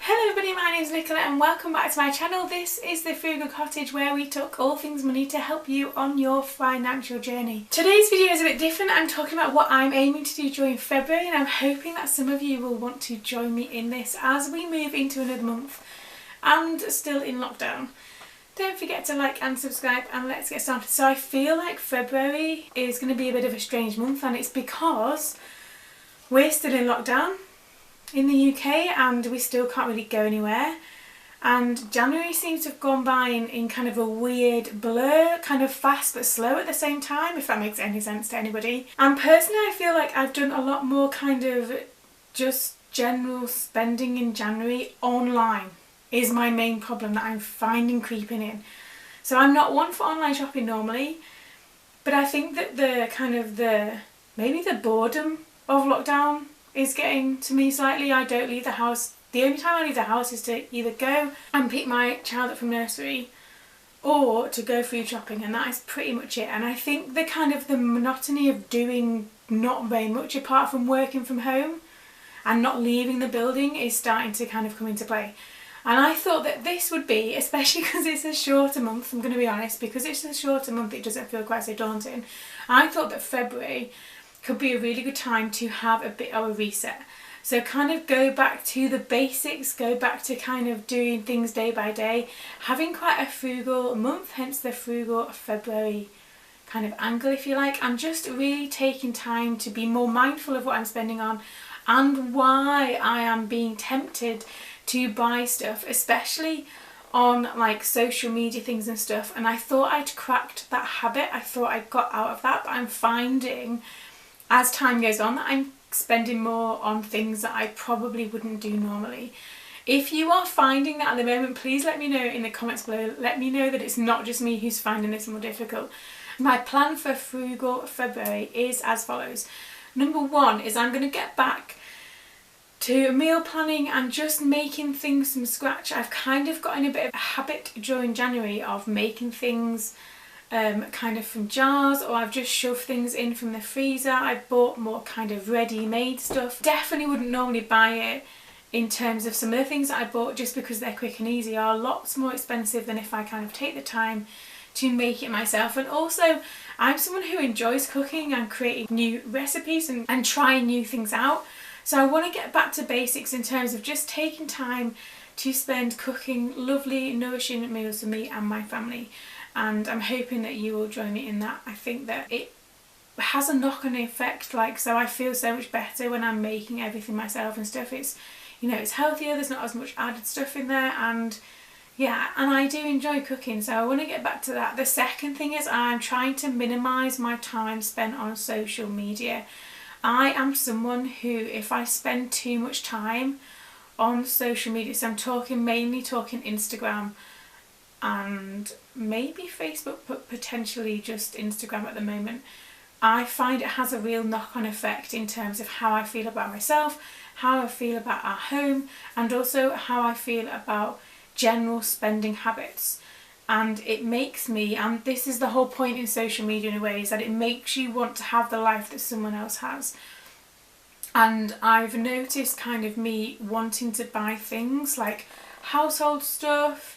Hello everybody, my name is Nicola and welcome back to my channel. This is the Frugal Cottage, where we talk all things money to help you on your financial journey. Today's video is a bit different. I'm talking about what I'm aiming to do during February, and I'm hoping that some of you will want to join me in this as we move into another month and still in lockdown. Don't forget to like and subscribe, and let's get started. So I feel like February is going to be a bit of a strange month, and it's because we're still in lockdown in the UK and we still can't really go anywhere, and January seems to have gone by in kind of a weird blur, kind of fast but slow at the same time, if that makes any sense to anybody. And personally I feel like I've done a lot more kind of just general spending in January online is my main problem that I'm finding creeping in. So I'm not one for online shopping normally, but I think that maybe the boredom of lockdown is getting to me slightly. I don't leave the house. The only time I leave the house is to either go and pick my child up from nursery or to go food shopping, and that is pretty much it. And I think the monotony of doing not very much apart from working from home and not leaving the building is starting to kind of come into play. And I thought that this would be, especially because it's a shorter month, I'm going to be honest, because it's a shorter month it doesn't feel quite so daunting. I thought that February could be a really good time to have a bit of a reset. So kind of go back to the basics, go back to kind of doing things day by day, having quite a frugal month, hence the Frugal February kind of angle, if you like, and just really taking time to be more mindful of what I'm spending on and why I am being tempted to buy stuff, especially on like social media things and stuff. And I thought I'd cracked that habit, I thought I'd got out of that, but I'm finding as time goes on that I'm spending more on things that I probably wouldn't do normally. If you are finding that at the moment, please let me know in the comments below. Let me know that it's not just me who's finding this more difficult. My plan for Frugal February is as follows. Number one is I'm going to get back to meal planning and just making things from scratch. I've kind of got in a bit of a habit during January of making things kind of from jars, or I've just shoved things in from the freezer. I've bought more kind of ready-made stuff. Definitely wouldn't normally buy it in terms of some of the things that I bought, just because they're quick and easy, are lots more expensive than if I kind of take the time to make it myself. And also I'm someone who enjoys cooking and creating new recipes and trying new things out. So I want to get back to basics in terms of just taking time to spend cooking lovely, nourishing meals for me and my family. And I'm hoping that you will join me in that. I think that it has a knock-on effect, so I feel so much better when I'm making everything myself and stuff. It's, it's healthier, there's not as much added stuff in there, and yeah, and I do enjoy cooking, so I want to get back to that. The second thing is I'm trying to minimise my time spent on social media. I am someone who, if I spend too much time on social media, so I'm mainly talking Instagram and maybe Facebook, but potentially just Instagram at the moment, I find it has a real knock-on effect in terms of how I feel about myself, how I feel about our home, and also how I feel about general spending habits. And it makes me, and this is the whole point in social media in a way, is that it makes you want to have the life that someone else has. And I've noticed kind of me wanting to buy things like household stuff,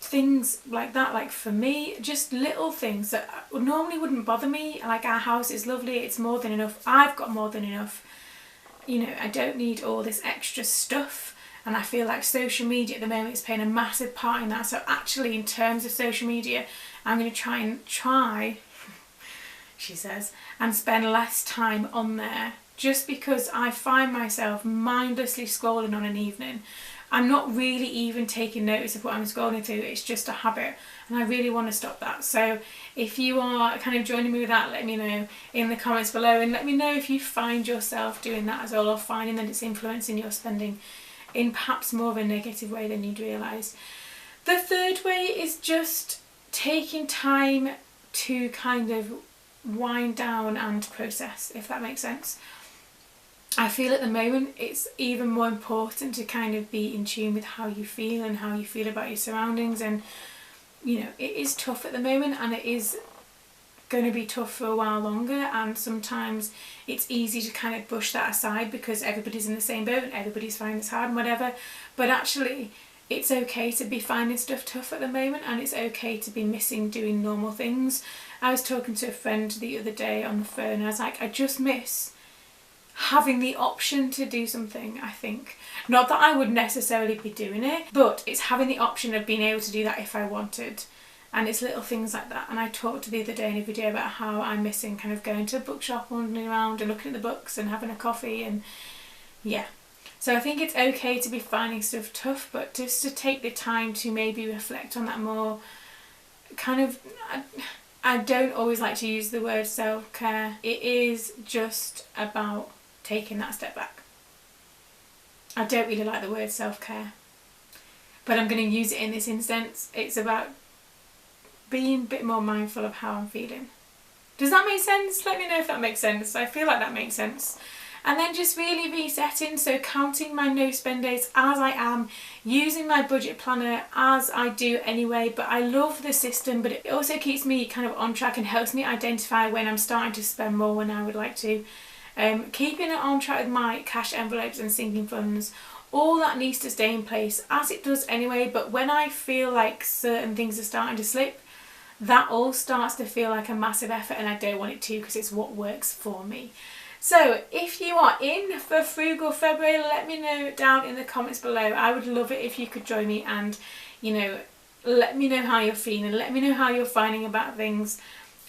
things like that, like for me, just little things that normally wouldn't bother me. Like, our house is lovely, it's more than enough, I've got more than enough, I don't need all this extra stuff. And I feel like social media at the moment is playing a massive part in that. So actually, in terms of social media, I'm going to try she says, and spend less time on there, just because I find myself mindlessly scrolling on an evening. I'm not really even taking notice of what I'm scrolling through, it's just a habit, and I really want to stop that. So if you are kind of joining me with that, let me know in the comments below, and let me know if you find yourself doing that as well, or finding that it's influencing your spending in perhaps more of a negative way than you'd realise. The third way is just taking time to kind of wind down and process, if that makes sense. I feel at the moment it's even more important to kind of be in tune with how you feel and how you feel about your surroundings. And it is tough at the moment, and it is going to be tough for a while longer, and sometimes it's easy to kind of brush that aside because everybody's in the same boat and everybody's finding this hard and whatever. But actually it's okay to be finding stuff tough at the moment, and it's okay to be missing doing normal things. I was talking to a friend the other day on the phone and I was like, I just miss having the option to do something, I think. Not that I would necessarily be doing it, but it's having the option of being able to do that if I wanted. And it's little things like that. And I talked the other day in a video about how I'm missing kind of going to a bookshop, wandering around and looking at the books and having a coffee, and yeah. So I think it's okay to be finding stuff tough, but just to take the time to maybe reflect on that more. Kind of, I don't always like to use the word self-care. It is just about taking that step back. I don't really like the word self-care, but I'm going to use it in this instance. It's about being a bit more mindful of how I'm feeling. Does that make sense? Let me know if that makes sense. I feel like that makes sense. And then just really resetting, so counting my no spend days as I am, using my budget planner as I do anyway. But I love the system, but it also keeps me kind of on track and helps me identify when I'm starting to spend more when I would like to. Keeping it on track with my cash envelopes and sinking funds, all that needs to stay in place as it does anyway. But when I feel like certain things are starting to slip, that all starts to feel like a massive effort, and I don't want it to, because it's what works for me. So if you are in for Frugal February, let me know down in the comments below. I would love it if you could join me and, you know, let me know how you're feeling, let me know how you're finding about things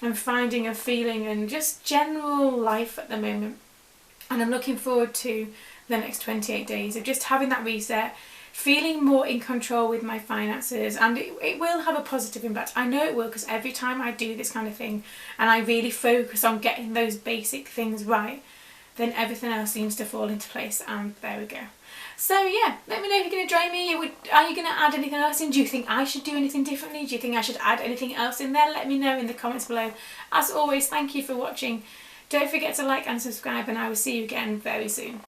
and finding a feeling and just general life at the moment. And I'm looking forward to the next 28 days of just having that reset, feeling more in control with my finances, and it will have a positive impact. I know it will, because every time I do this kind of thing and I really focus on getting those basic things right, then everything else seems to fall into place, and there we go. So yeah, let me know if you're going to join me. Are you going to add anything else in? Do you think I should do anything differently? Do you think I should add anything else in there? Let me know in the comments below. As always, thank you for watching. Don't forget to like and subscribe, and I will see you again very soon.